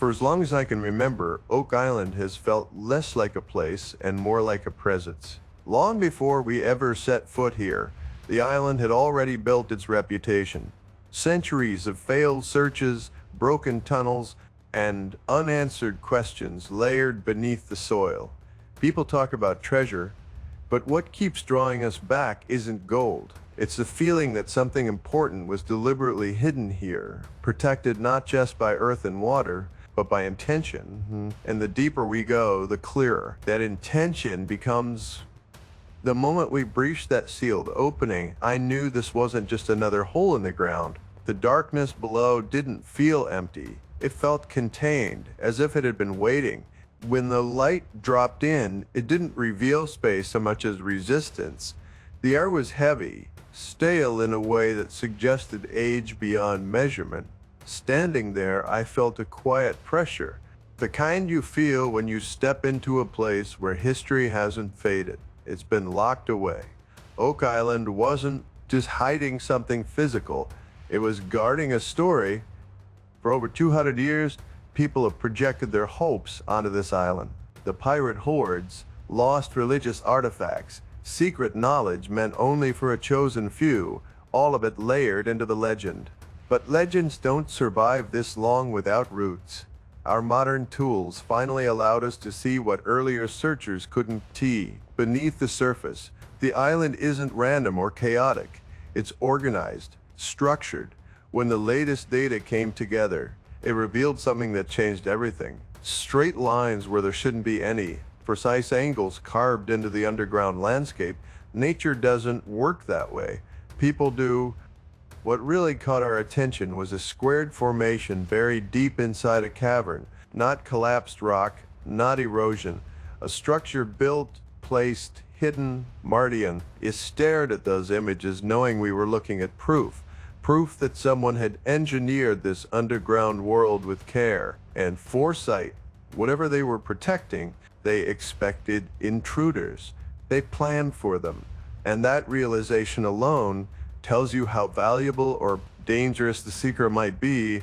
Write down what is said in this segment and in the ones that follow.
For as long as I can remember, Oak Island has felt less like a place and more like a presence. Long before we ever set foot here, the island had already built its reputation. Centuries of failed searches, broken tunnels, and unanswered questions layered beneath the soil. People talk about treasure, but what keeps drawing us back isn't gold. It's the feeling that something important was deliberately hidden here, protected not just by earth and water, but by intention. And the deeper we go, the clearer that intention becomes. The moment we breached that sealed opening, I knew this wasn't just another hole in the ground. The darkness below didn't feel empty. It felt contained, as if it had been waiting. When the light dropped in, it didn't reveal space so much as resistance. The air was heavy, stale in a way that suggested age beyond measurement. Standing there, I felt a quiet pressure, the kind you feel when you step into a place where history hasn't faded. It's been locked away. Oak Island wasn't just hiding something physical, it was guarding a story. For over 200 years, people have projected their hopes onto this island. The pirate hordes, lost religious artifacts, secret knowledge meant only for a chosen few, all of it layered into the legend. But legends don't survive this long without roots. Our modern tools finally allowed us to see what earlier searchers couldn't see. Beneath the surface, the island isn't random or chaotic. It's organized, structured. When the latest data came together, it revealed something that changed everything. Straight lines where there shouldn't be any, precise angles carved into the underground landscape. Nature doesn't work that way. People do. What really caught our attention was a squared formation buried deep inside a cavern, not collapsed rock, not erosion. A structure built, placed, hidden. Mardian stared at those images knowing we were looking at proof. Proof that someone had engineered this underground world with care and foresight. Whatever they were protecting, they expected intruders. They planned for them. And that realization alone tells you how valuable or dangerous the secret might be.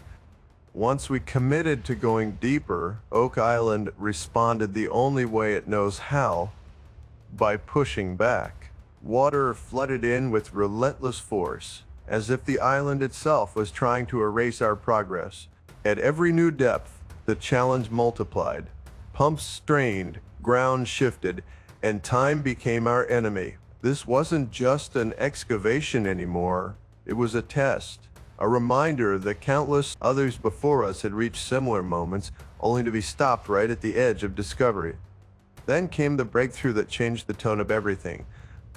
Once we committed to going deeper, Oak Island responded the only way it knows how, by pushing back. Water flooded in with relentless force, as if the island itself was trying to erase our progress. At every new depth, the challenge multiplied. Pumps strained, ground shifted, and time became our enemy. This wasn't just an excavation anymore. It was a test, a reminder that countless others before us had reached similar moments, only to be stopped right at the edge of discovery. Then came the breakthrough that changed the tone of everything.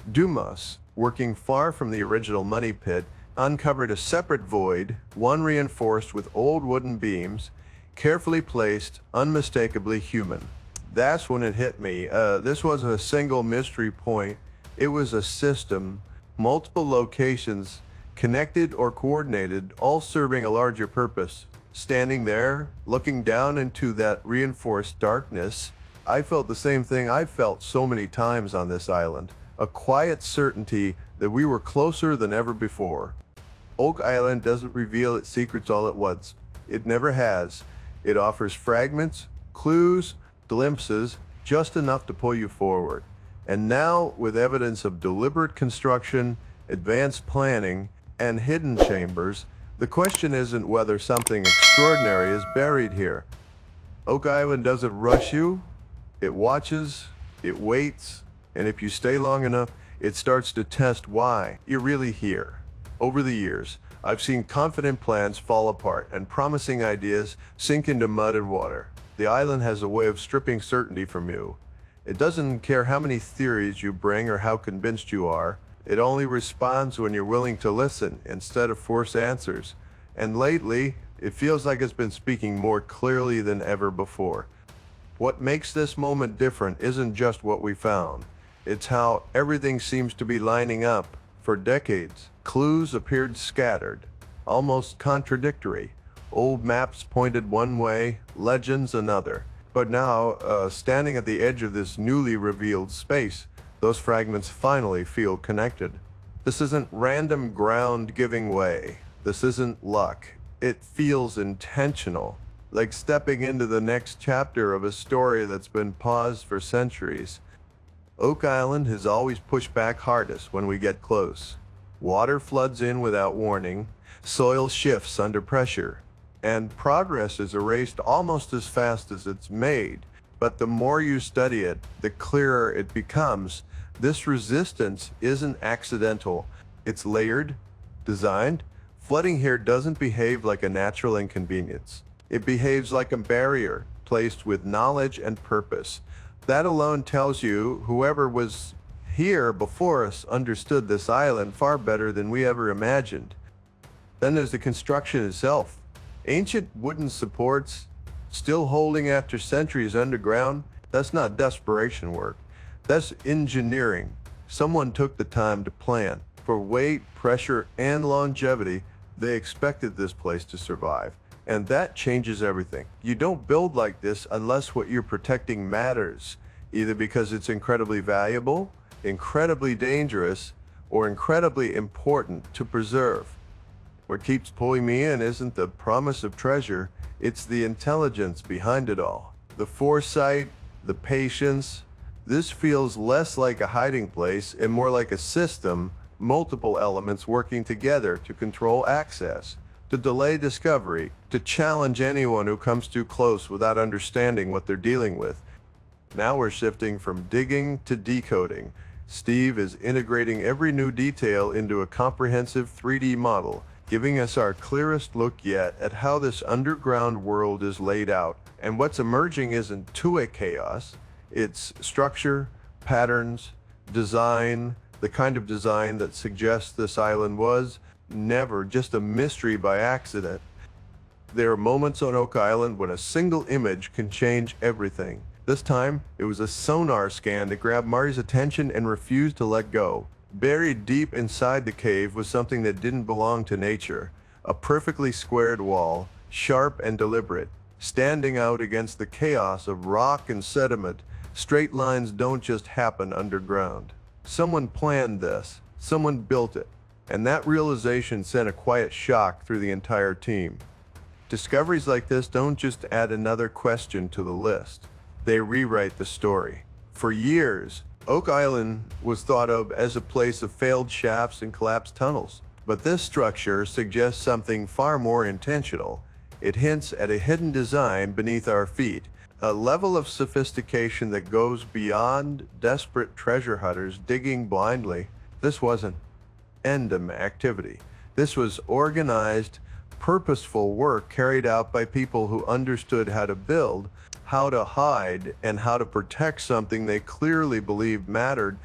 Dumas, working far from the original money pit, uncovered a separate void, one reinforced with old wooden beams, carefully placed, unmistakably human. That's when it hit me. This wasn't a single mystery point. It was a system, multiple locations, connected or coordinated, all serving a larger purpose. Standing there, looking down into that reinforced darkness, I felt the same thing I've felt so many times on this island. A quiet certainty that we were closer than ever before. Oak Island doesn't reveal its secrets all at once. It never has. It offers fragments, clues, glimpses, just enough to pull you forward. And now, with evidence of deliberate construction, advanced planning, and hidden chambers, the question isn't whether something extraordinary is buried here. Oak Island doesn't rush you. It watches, it waits, and if you stay long enough, it starts to test why you're really here. Over the years, I've seen confident plans fall apart and promising ideas sink into mud and water. The island has a way of stripping certainty from you. It doesn't care how many theories you bring or how convinced you are. It only responds when you're willing to listen instead of force answers. And lately, it feels like it's been speaking more clearly than ever before. What makes this moment different isn't just what we found. It's how everything seems to be lining up. For decades, clues appeared scattered, almost contradictory. Old maps pointed one way, legends another. But now, standing at the edge of this newly revealed space, those fragments finally feel connected. This isn't random ground giving way. This isn't luck. It feels intentional. like stepping into the next chapter of a story that's been paused for centuries. Oak Island has always pushed back hardest when we get close. Water floods in without warning, soil shifts under pressure, and progress is erased almost as fast as it's made. But the more you study it, the clearer it becomes. This resistance isn't accidental. It's layered, designed. Flooding here doesn't behave like a natural inconvenience. It behaves like a barrier placed with knowledge and purpose. That alone tells you whoever was here before us understood this island far better than we ever imagined. Then there's the construction itself. Ancient wooden supports, still holding after centuries underground. That's not desperation work. That's engineering. Someone took the time to plan. For weight, pressure, and longevity, they expected this place to survive. And that changes everything. You don't build like this unless what you're protecting matters, either because it's incredibly valuable, incredibly dangerous, or incredibly important to preserve. What keeps pulling me in isn't the promise of treasure, it's the intelligence behind it all. The foresight, the patience. This feels less like a hiding place and more like a system, multiple elements working together to control access, to delay discovery, to challenge anyone who comes too close without understanding what they're dealing with. Now we're shifting from digging to decoding. Steve is integrating every new detail into a comprehensive 3D model, giving us our clearest look yet at how this underground world is laid out. And what's emerging isn't two-way chaos, it's structure, patterns, design, the kind of design that suggests this island was never just a mystery by accident. There are moments on Oak Island when a single image can change everything. This time, it was a sonar scan that grabbed Marty's attention and refused to let go. Buried deep inside the cave was something that didn't belong to nature. A perfectly squared wall, sharp and deliberate, standing out against the chaos of rock and sediment. Straight lines don't just happen underground. Someone planned this, someone built it, and that realization sent a quiet shock through the entire team. Discoveries like this don't just add another question to the list. They rewrite the story. For years, Oak Island was thought of as a place of failed shafts and collapsed tunnels. But this structure suggests something far more intentional. It hints at a hidden design beneath our feet, a level of sophistication that goes beyond desperate treasure hunters digging blindly. This wasn't random activity. This was organized, purposeful work carried out by people who understood how to build, how to hide, and how to protect something they clearly believed mattered.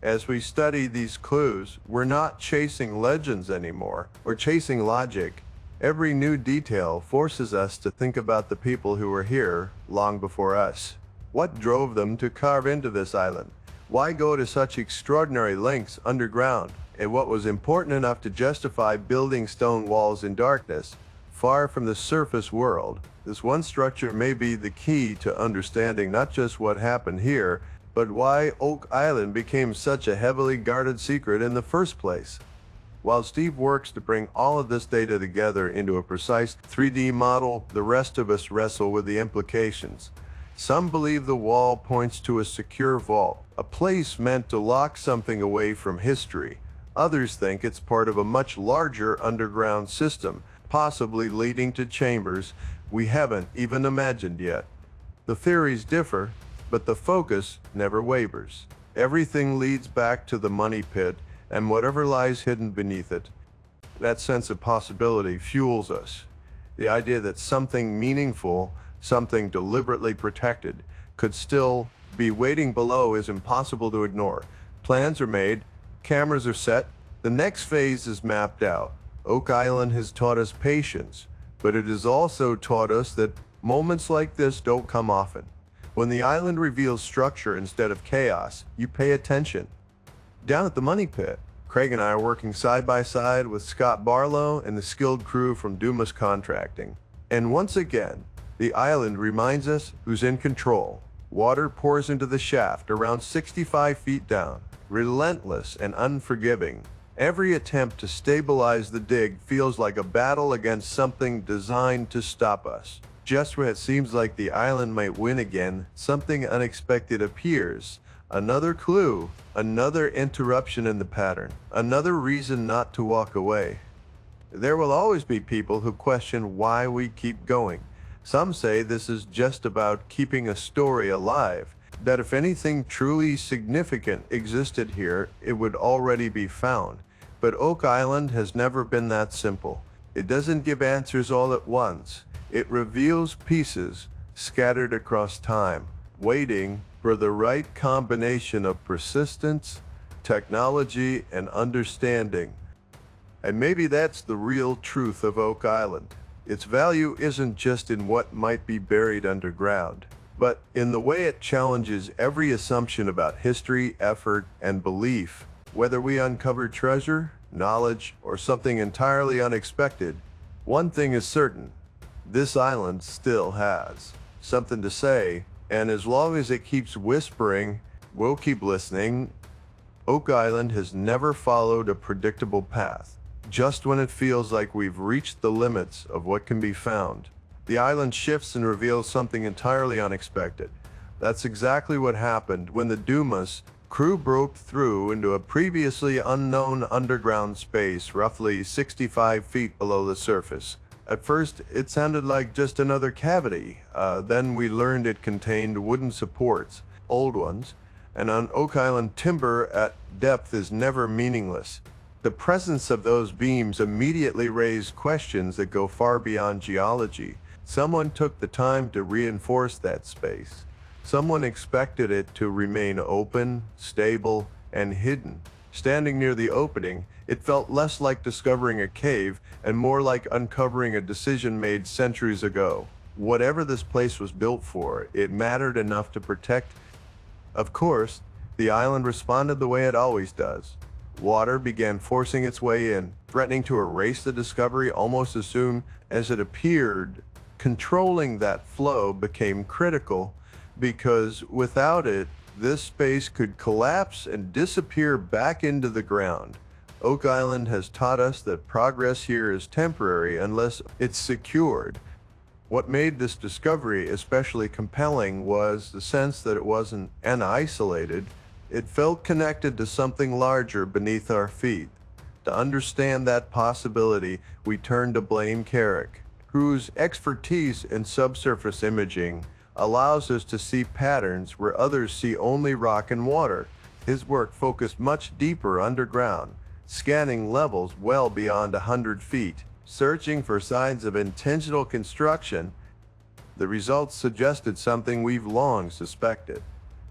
As we study these clues, we're not chasing legends anymore. We're chasing logic. Every new detail forces us to think about the people who were here long before us. What drove them to carve into this island? Why go to such extraordinary lengths underground? And what was important enough to justify building stone walls in darkness, far from the surface world? This one structure may be the key to understanding not just what happened here, but why Oak Island became such a heavily guarded secret in the first place. While Steve works to bring all of this data together into a precise 3D model, the rest of us wrestle with the implications. Some believe the wall points to a secure vault, a place meant to lock something away from history. Others think it's part of a much larger underground system, possibly leading to chambers we haven't even imagined yet. The theories differ, but the focus never wavers. Everything leads back to the money pit and whatever lies hidden beneath it. That sense of possibility fuels us. The idea that something meaningful, something deliberately protected, could still be waiting below is impossible to ignore. Plans are made, cameras are set, the next phase is mapped out. Oak Island has taught us patience, but it has also taught us that moments like this don't come often. When the island reveals structure instead of chaos, you pay attention. Down at the money pit, Craig and I are working side by side with Scott Barlow and the skilled crew from Dumas Contracting. And once again, the island reminds us who's in control. Water pours into the shaft around 65 feet down, relentless and unforgiving. Every attempt to stabilize the dig feels like a battle against something designed to stop us. Just when it seems like the island might win again, something unexpected appears. Another clue, another interruption in the pattern, another reason not to walk away. There will always be people who question why we keep going. Some say this is just about keeping a story alive, that if anything truly significant existed here, it would already be found. But Oak Island has never been that simple. It doesn't give answers all at once. It reveals pieces scattered across time, waiting for the right combination of persistence, technology, and understanding. And maybe that's the real truth of Oak Island. Its value isn't just in what might be buried underground, but in the way it challenges every assumption about history, effort, and belief. Whether we uncover treasure, knowledge, or something entirely unexpected, one thing is certain: this island still has something to say, and as long as it keeps whispering, we'll keep listening. Oak Island has never followed a predictable path. Just when it feels like we've reached the limits of what can be found, the island shifts and reveals something entirely unexpected. That's exactly what happened when the Dumas crew broke through into a previously unknown underground space roughly 65 feet below the surface. At first, it sounded like just another cavity. Then we learned it contained wooden supports, old ones, and on Oak Island, timber at depth is never meaningless. The presence of those beams immediately raised questions that go far beyond geology. Someone took the time to reinforce that space. Someone expected it to remain open, stable, and hidden. Standing near the opening, it felt less like discovering a cave and more like uncovering a decision made centuries ago. Whatever this place was built for, it mattered enough to protect. Of course, the island responded the way it always does. Water began forcing its way in, threatening to erase the discovery almost as soon as it appeared. Controlling that flow became critical, because without it, this space could collapse and disappear back into the ground. Oak Island has taught us that progress here is temporary unless it's secured. What made this discovery especially compelling was the sense that it wasn't isolated. It felt connected to something larger beneath our feet. To understand that possibility, we turned to Blaine Carrick, whose expertise in subsurface imaging allows us to see patterns where others see only rock and water. His work focused much deeper underground, scanning levels well beyond 100 feet, searching for signs of intentional construction. The results suggested something we've long suspected.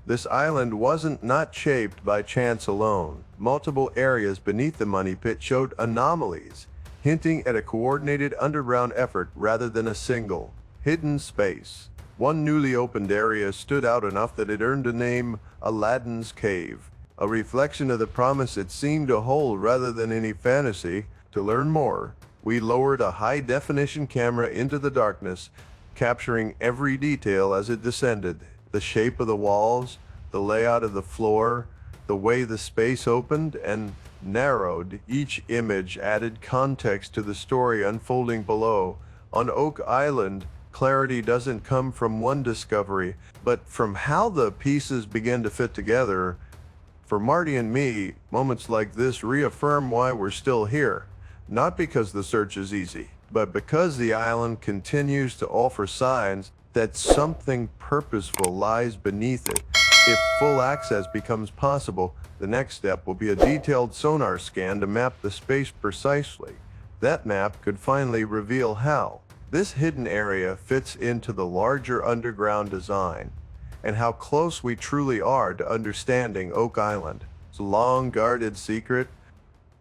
This island wasn't not shaped by chance alone. Multiple areas beneath the money pit showed anomalies, hinting at a coordinated underground effort rather than a single, hidden space. One newly opened area stood out enough that it earned the name Aladdin's Cave, a reflection of the promise it seemed to hold rather than any fantasy. To learn more, we lowered a high-definition camera into the darkness, capturing every detail as it descended. The shape of the walls, the layout of the floor, the way the space opened and narrowed. Each image added context to the story unfolding below. On Oak Island, clarity doesn't come from one discovery, but from how the pieces begin to fit together. For Marty and me, moments like this reaffirm why we're still here. Not because the search is easy, but because the island continues to offer signs that something purposeful lies beneath it. If full access becomes possible, the next step will be a detailed sonar scan to map the space precisely. That map could finally reveal how this hidden area fits into the larger underground design, and how close we truly are to understanding Oak Island. It's a long-guarded secret.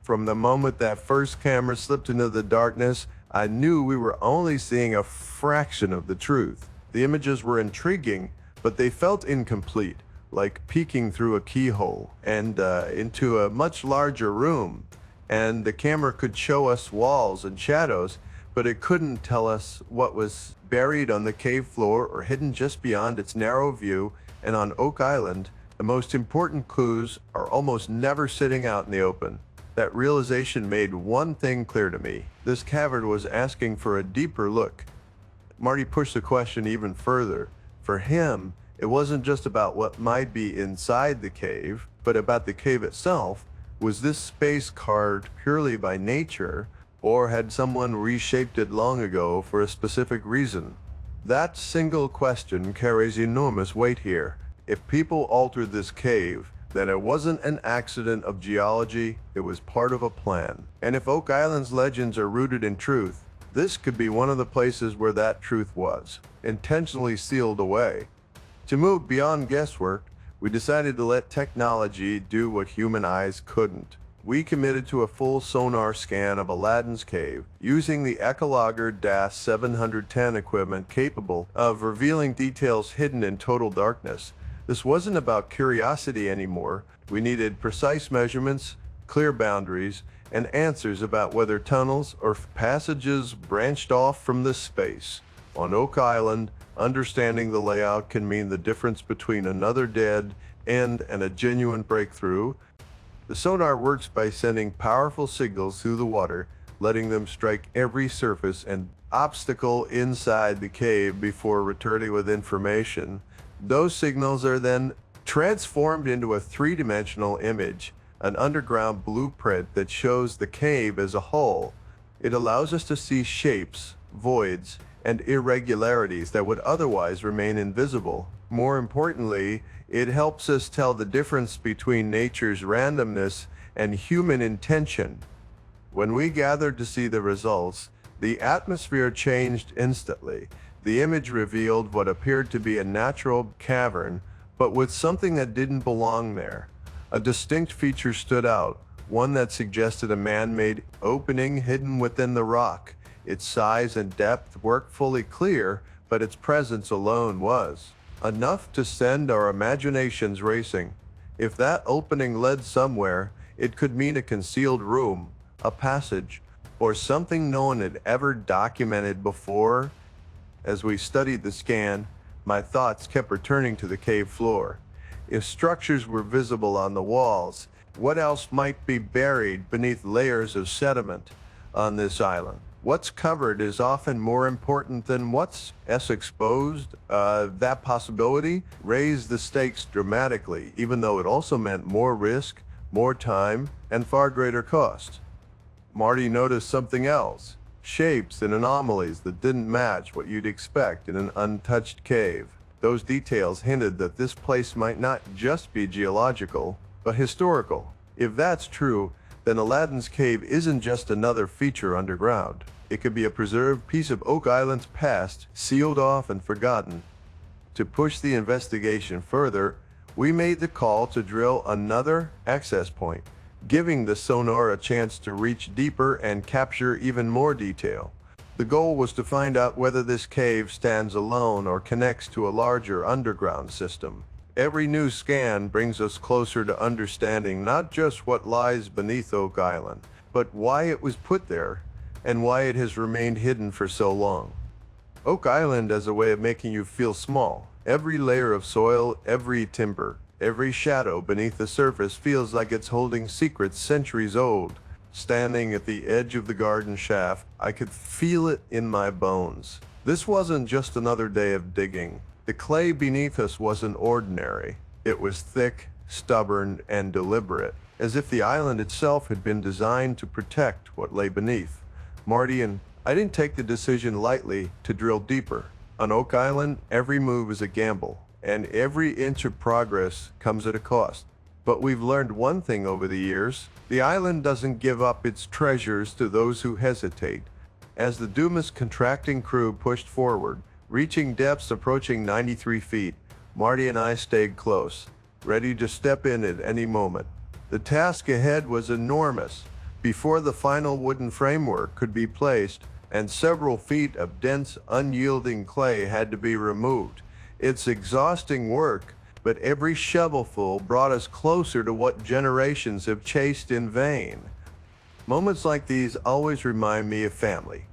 From the moment that first camera slipped into the darkness, I knew we were only seeing a fraction of the truth. The images were intriguing, but they felt incomplete, like peeking through a keyhole and into a much larger room. And the camera could show us walls and shadows, but it couldn't tell us what was buried on the cave floor or hidden just beyond its narrow view. And on Oak Island, the most important clues are almost never sitting out in the open. That realization made one thing clear to me. This cavern was asking for a deeper look. Marty pushed the question even further. For him, it wasn't just about what might be inside the cave, but about the cave itself. Was this space carved purely by nature, or had someone reshaped it long ago for a specific reason? That single question carries enormous weight here. If people altered this cave, then it wasn't an accident of geology, it was part of a plan. And if Oak Island's legends are rooted in truth, this could be one of the places where that truth was, intentionally sealed away. To move beyond guesswork, we decided to let technology do what human eyes couldn't. We committed to a full sonar scan of Aladdin's cave, using the Echologger DAS 710 equipment capable of revealing details hidden in total darkness. This wasn't about curiosity anymore. We needed precise measurements, clear boundaries, and answers about whether tunnels or passages branched off from this space. On Oak Island, understanding the layout can mean the difference between another dead end and a genuine breakthrough. The sonar works by sending powerful signals through the water, letting them strike every surface and obstacle inside the cave before returning with information. Those signals are then transformed into a three-dimensional image, an underground blueprint that shows the cave as a whole. It allows us to see shapes, voids, and irregularities that would otherwise remain invisible. More importantly, it helps us tell the difference between nature's randomness and human intention. When we gathered to see the results, the atmosphere changed instantly. The image revealed what appeared to be a natural cavern, but with something that didn't belong there. A distinct feature stood out, one that suggested a man-made opening hidden within the rock. Its size and depth weren't fully clear, but its presence alone was enough to send our imaginations racing. If that opening led somewhere, it could mean a concealed room, a passage, or something no one had ever documented before. As we studied the scan, my thoughts kept returning to the cave floor. If structures were visible on the walls, what else might be buried beneath layers of sediment on this island? What's covered is often more important than what's exposed. That possibility raised the stakes dramatically, even though it also meant more risk, more time, and far greater cost. Marty noticed something else. Shapes and anomalies that didn't match what you'd expect in an untouched cave. Those details hinted that this place might not just be geological, but historical. If that's true, then Aladdin's cave isn't just another feature underground. It could be a preserved piece of Oak Island's past, sealed off and forgotten. To push the investigation further, we made the call to drill another access point, giving the sonar a chance to reach deeper and capture even more detail. The goal was to find out whether this cave stands alone or connects to a larger underground system. Every new scan brings us closer to understanding not just what lies beneath Oak Island, but why it was put there and why it has remained hidden for so long. Oak Island has a way of making you feel small. Every layer of soil, every timber, every shadow beneath the surface feels like it's holding secrets centuries old. Standing at the edge of the garden shaft, I could feel it in my bones. This wasn't just another day of digging. The clay beneath us wasn't ordinary. It was thick, stubborn, and deliberate, as if the island itself had been designed to protect what lay beneath. Marty and I didn't take the decision lightly to drill deeper. On Oak Island, every move is a gamble, and every inch of progress comes at a cost. But we've learned one thing over the years: the island doesn't give up its treasures to those who hesitate. As the Dumas contracting crew pushed forward, reaching depths approaching 93 feet, Marty and I stayed close, ready to step in at any moment. The task ahead was enormous. Before the final wooden framework could be placed, and several feet of dense, unyielding clay had to be removed. It's exhausting work, but every shovelful brought us closer to what generations have chased in vain. Moments like these always remind me of family.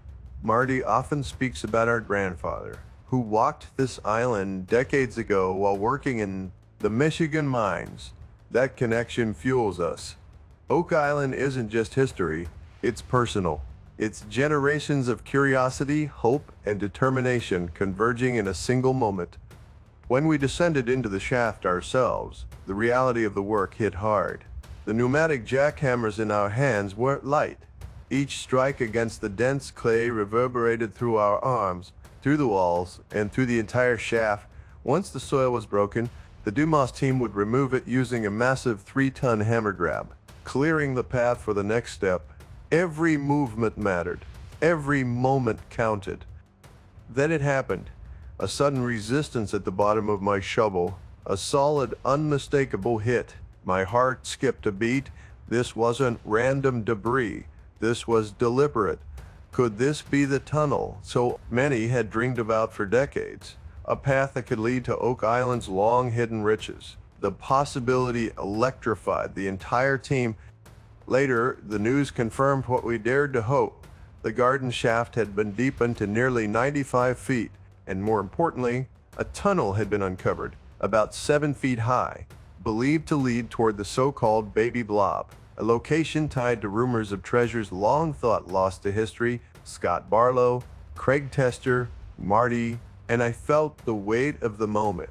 Marty often speaks about our grandfather, who walked this island decades ago while working in the Michigan mines. That connection fuels us. Oak Island isn't just history, it's personal. It's generations of curiosity, hope, and determination converging in a single moment. When we descended into the shaft ourselves, the reality of the work hit hard. The pneumatic jackhammers in our hands weren't light. Each strike against the dense clay reverberated through our arms, through the walls, and through the entire shaft. Once the soil was broken, the Dumas team would remove it using a massive 3-ton hammer grab, clearing the path for the next step. Every movement mattered. Every moment counted. Then it happened. A sudden resistance at the bottom of my shovel. A solid, unmistakable hit. My heart skipped a beat. This wasn't random debris. This was deliberate. Could this be the tunnel so many had dreamed about for decades? A path that could lead to Oak Island's long-hidden riches. The possibility electrified the entire team. Later, the news confirmed what we dared to hope. The garden shaft had been deepened to nearly 95 feet, and more importantly, a tunnel had been uncovered, about 7 feet high, believed to lead toward the so-called Baby Blob, a location tied to rumors of treasures long thought lost to history. Scott Barlow, Craig Tester, Marty, and I felt the weight of the moment.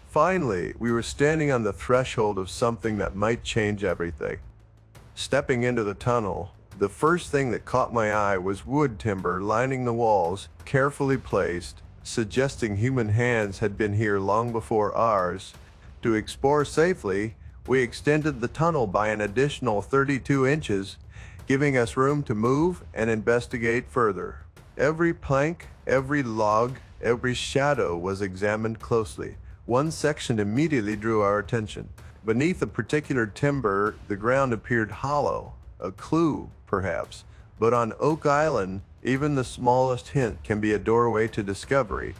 Finally, we were standing on the threshold of something that might change everything. Stepping into the tunnel, the first thing that caught my eye was wood timber lining the walls, carefully placed, suggesting human hands had been here long before ours. To explore safely, we extended the tunnel by an additional 32 inches, giving us room to move and investigate further. Every plank, every log, every shadow was examined closely. One section immediately drew our attention. Beneath a particular timber, the ground appeared hollow, a clue, perhaps. But on Oak Island, even the smallest hint can be a doorway to discovery.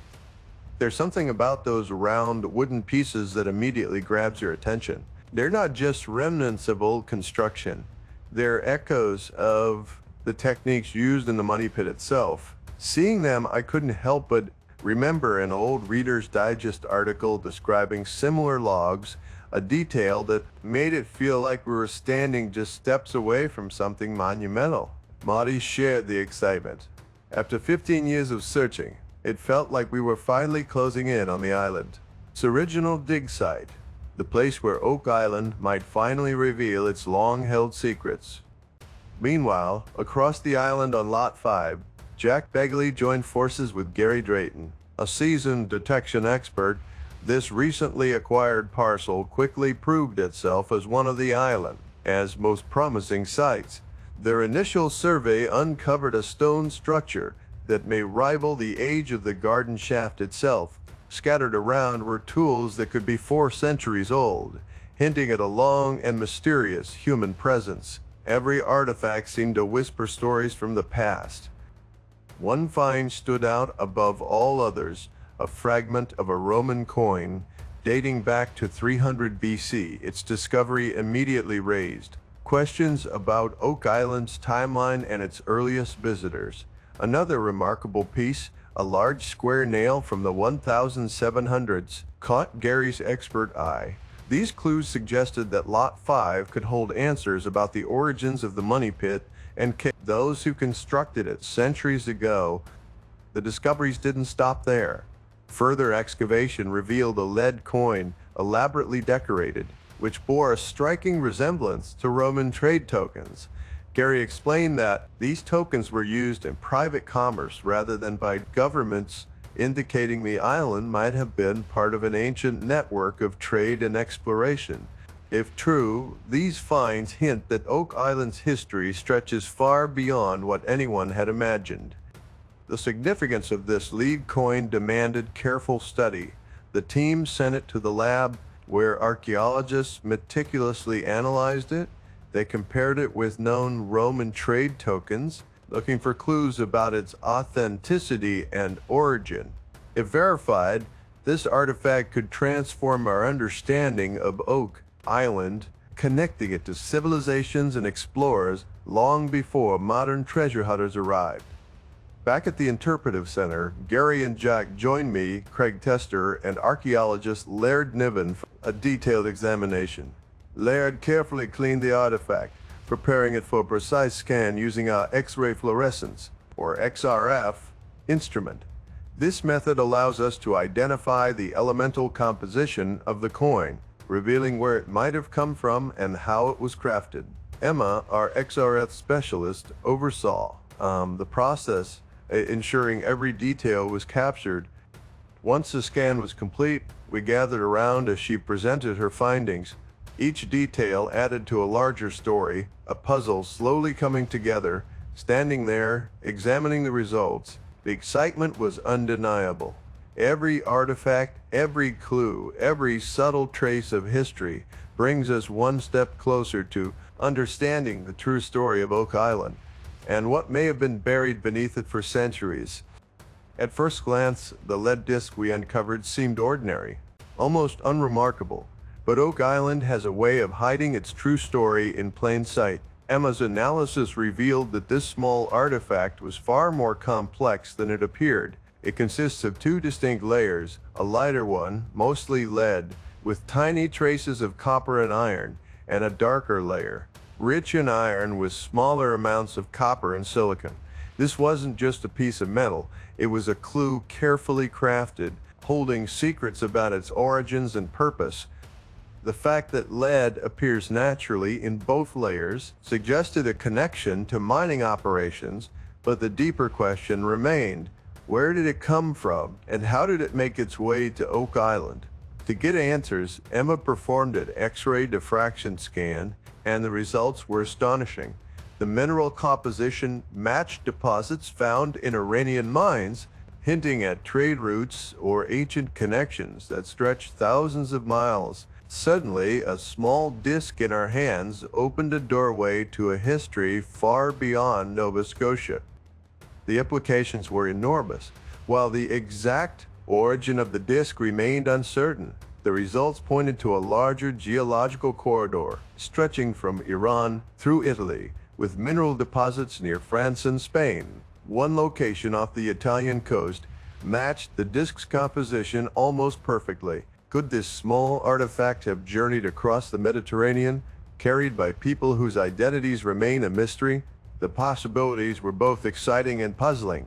There's something about those round wooden pieces that immediately grabs your attention. They're not just remnants of old construction. They're echoes of the techniques used in the money pit itself. Seeing them, I couldn't help but remember an old Reader's Digest article describing similar logs, a detail that made it feel like we were standing just steps away from something monumental. Marty shared the excitement. After 15 years of searching, it felt like we were finally closing in on the island. Its original dig site, the place where Oak Island might finally reveal its long-held secrets. Meanwhile, across the island on Lot 5, Jack Begley joined forces with Gary Drayton, a seasoned detection expert. This recently acquired parcel quickly proved itself as one of the island's most promising sites. Their initial survey uncovered a stone structure that may rival the age of the garden shaft itself. Scattered around were tools that could be 4 centuries old, hinting at a long and mysterious human presence. Every artifact seemed to whisper stories from the past. One find stood out above all others, a fragment of a Roman coin dating back to 300 BC. Its discovery immediately raised questions about Oak Island's timeline and its earliest visitors. Another remarkable piece, a large square nail from the 1700s, caught Gary's expert eye. These clues suggested that Lot 5 could hold answers about the origins of the money pit and those who constructed it centuries ago. The discoveries didn't stop there. Further excavation revealed a lead coin, elaborately decorated, which bore a striking resemblance to Roman trade tokens. Gary explained that these tokens were used in private commerce rather than by governments, indicating the island might have been part of an ancient network of trade and exploration. If true, these finds hint that Oak Island's history stretches far beyond what anyone had imagined. The significance of this lead coin demanded careful study. The team sent it to the lab, where archaeologists meticulously analyzed it. They compared it with known Roman trade tokens, looking for clues about its authenticity and origin. If verified, this artifact could transform our understanding of Oak Island, connecting it to civilizations and explorers long before modern treasure hunters arrived. Back at the Interpretive Center, Gary and Jack joined me, Craig Tester, and archaeologist Laird Niven for a detailed examination. Laird carefully cleaned the artifact, preparing it for a precise scan using a X-ray fluorescence, or XRF, instrument. This method allows us to identify the elemental composition of the coin, revealing where it might have come from and how it was crafted. Emma, our XRF specialist, oversaw the process, ensuring every detail was captured. Once the scan was complete, we gathered around as she presented her findings. Each detail added to a larger story, a puzzle slowly coming together. Standing there, examining the results, the excitement was undeniable. Every artifact, every clue, every subtle trace of history brings us one step closer to understanding the true story of Oak Island and what may have been buried beneath it for centuries. At first glance, the lead disc we uncovered seemed ordinary, almost unremarkable. But Oak Island has a way of hiding its true story in plain sight. Emma's analysis revealed that this small artifact was far more complex than it appeared. It consists of two distinct layers, a lighter one, mostly lead, with tiny traces of copper and iron, and a darker layer, rich in iron with smaller amounts of copper and silicon. This wasn't just a piece of metal, it was a clue carefully crafted, holding secrets about its origins and purpose. The fact that lead appears naturally in both layers suggested a connection to mining operations, but the deeper question remained: where did it come from, and how did it make its way to Oak Island? To get answers, Emma performed an X-ray diffraction scan, and the results were astonishing. The mineral composition matched deposits found in Iranian mines, hinting at trade routes or ancient connections that stretched thousands of miles. Suddenly, a small disc in our hands opened a doorway to a history far beyond Nova Scotia. The implications were enormous. While the exact origin of the disc remained uncertain, the results pointed to a larger geological corridor stretching from Iran through Italy, with mineral deposits near France and Spain. One location off the Italian coast matched the disc's composition almost perfectly. Could this small artifact have journeyed across the Mediterranean, carried by people whose identities remain a mystery? The possibilities were both exciting and puzzling.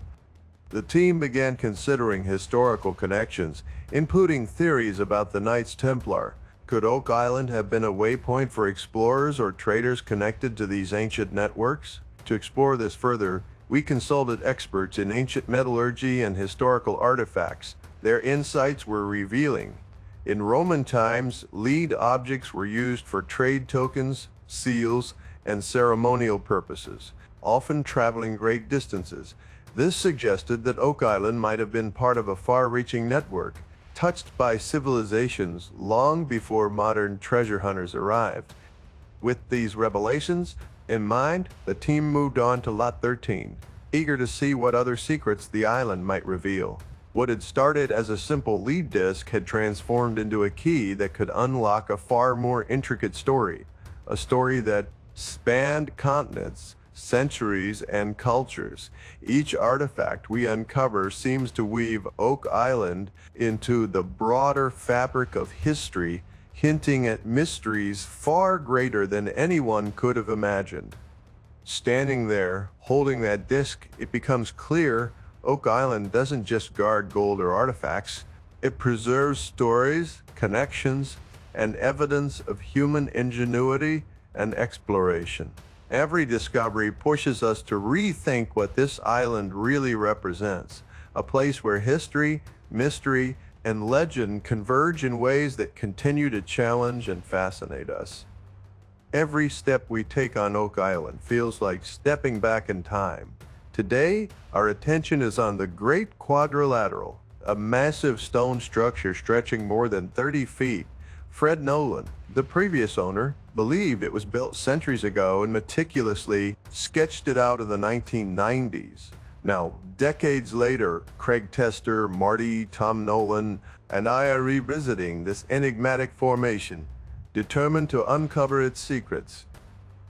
The team began considering historical connections, including theories about the Knights Templar. Could Oak Island have been a waypoint for explorers or traders connected to these ancient networks? To explore this further, we consulted experts in ancient metallurgy and historical artifacts. Their insights were revealing. In Roman times, lead objects were used for trade tokens, seals, and ceremonial purposes, often traveling great distances. This suggested that Oak Island might have been part of a far-reaching network, touched by civilizations long before modern treasure hunters arrived. With these revelations in mind, the team moved on to Lot 13, eager to see what other secrets the island might reveal. What had started as a simple lead disc had transformed into a key that could unlock a far more intricate story, a story that spanned continents, centuries, and cultures. Each artifact we uncover seems to weave Oak Island into the broader fabric of history, hinting at mysteries far greater than anyone could have imagined. Standing there, holding that disc, it becomes clear Oak Island doesn't just guard gold or artifacts, it preserves stories, connections, and evidence of human ingenuity and exploration. Every discovery pushes us to rethink what this island really represents, a place where history, mystery, and legend converge in ways that continue to challenge and fascinate us. Every step we take on Oak Island feels like stepping back in time. Today, our attention is on the Great Quadrilateral, a massive stone structure stretching more than 30 feet. Fred Nolan, the previous owner, believed it was built centuries ago and meticulously sketched it out in the 1990s. Now, decades later, Craig Tester, Marty, Tom Nolan, and I are revisiting this enigmatic formation, determined to uncover its secrets.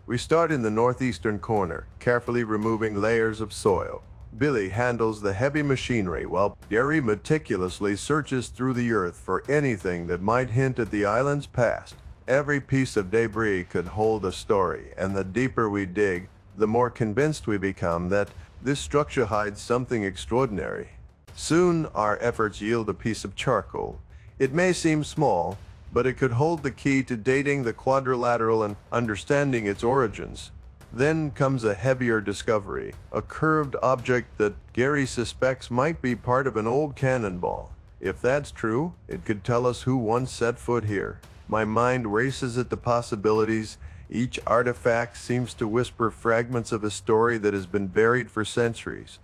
We start in the northeastern corner, carefully removing layers of soil. Billy handles the heavy machinery while Gary meticulously searches through the earth for anything that might hint at the island's past. Every piece of debris could hold a story, and the deeper we dig, the more convinced we become that this structure hides something extraordinary. Soon, our efforts yield a piece of charcoal. It may seem small, but it could hold the key to dating the quadrilateral and understanding its origins. Then comes a heavier discovery, a curved object that Gary suspects might be part of an old cannonball. If that's true, it could tell us who once set foot here. My mind races at the possibilities. Each artifact seems to whisper fragments of a story that has been buried for centuries.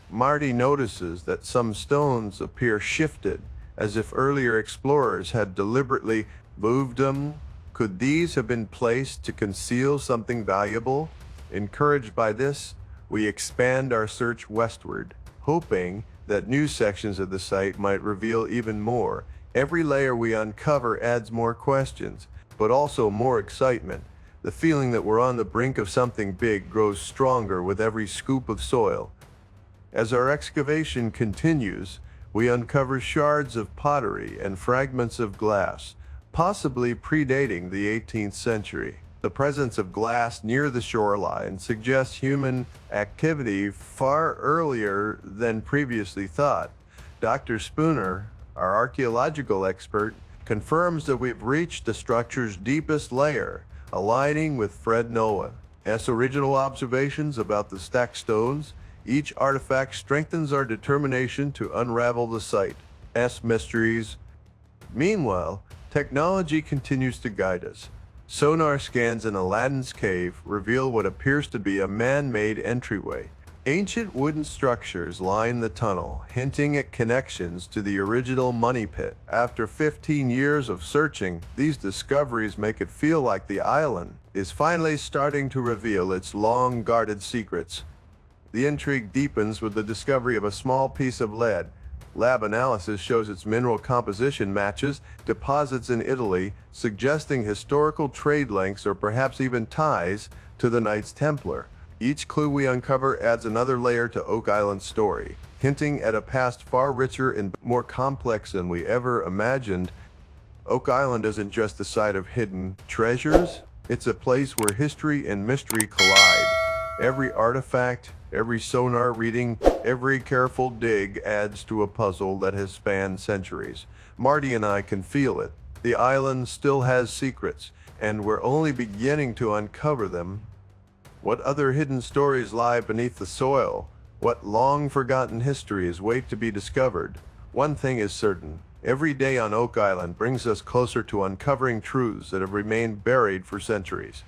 Marty notices that some stones appear shifted, as if earlier explorers had deliberately moved them. Could these have been placed to conceal something valuable? Encouraged by this, we expand our search westward, hoping that new sections of the site might reveal even more. Every layer we uncover adds more questions, but also more excitement. The feeling that we're on the brink of something big grows stronger with every scoop of soil. As our excavation continues, we uncover shards of pottery and fragments of glass, possibly predating the 18th century. The presence of glass near the shoreline suggests human activity far earlier than previously thought. Dr. Spooner, our archaeological expert, confirms that we've reached the structure's deepest layer, aligning with Fred Noah's original observations about the stacked stones. Each artifact strengthens our determination to unravel the site's mysteries. Meanwhile, technology continues to guide us. Sonar scans in Aladdin's cave reveal what appears to be a man-made entryway. Ancient wooden structures line the tunnel, hinting at connections to the original money pit. After 15 years of searching, these discoveries make it feel like the island is finally starting to reveal its long-guarded secrets. The intrigue deepens with the discovery of a small piece of lead. Lab analysis shows its mineral composition matches deposits in Italy, suggesting historical trade links or perhaps even ties to the Knights Templar. Each clue we uncover adds another layer to Oak Island's story, hinting at a past far richer and more complex than we ever imagined. Oak Island isn't just the site of hidden treasures, it's a place where history and mystery collide. Every artifact, every sonar reading, every careful dig adds to a puzzle that has spanned centuries. Marty and I can feel it. The island still has secrets, and we're only beginning to uncover them. What other hidden stories lie beneath the soil? What long-forgotten histories wait to be discovered? One thing is certain. Every day on Oak Island brings us closer to uncovering truths that have remained buried for centuries.